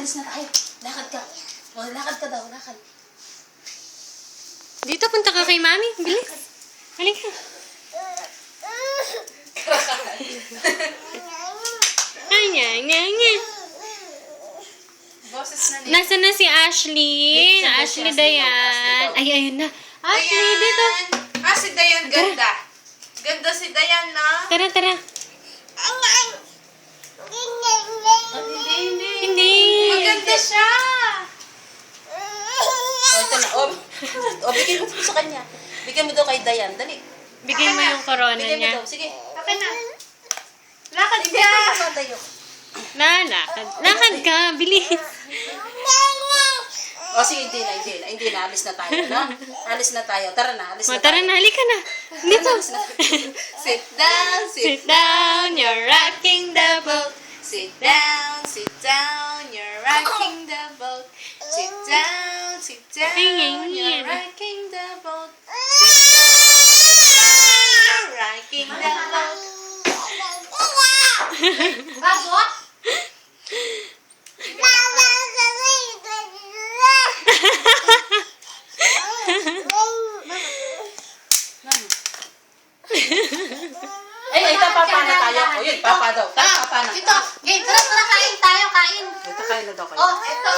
alis na tayo. Lakad ka. Oh, lakad ka daw, lakad. Dito, punta ka kay mami. Bilis. Halika. Ay, nya. Boses na niya. Nasaan na si Ashley? Ashley Dayan. Ay, ayun na. Ashley, dito. Ah, si Dayan ganda. Ganda si Dayan, na. Tara. Hindi. Maganda siya. Oh, ito na. Oh, bigyan mo sa kanya. Bigyan mo daw kay Dayan. Dali. Bigyan mo yung corona Bigyan mo niya. daw. Sige. Akin na. Lakad ka. Tayo. Lakad ka. Bilis. O, sige, hindi na. Alis na tayo, no? Alis na tayo. Tara na, alis na tayo. Tara na, halika na. Dito. Alis na. Sit down, Sit down, you're rocking the boat. Sit down, you're rocking the boat. Sit down, you're rocking the boat. You're rocking the boat. Bagot? Ay, papa na tayo. O yun, papa daw. Papa na. Ito, tara, kain tayo, kain. Ito, kain na daw kayo. Oh, ito.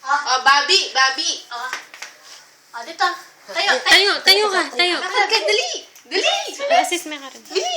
Oh, Bobby. Oh, dito. Tayo ka. Lakad ka, dali. Assist me ka rin. Dali.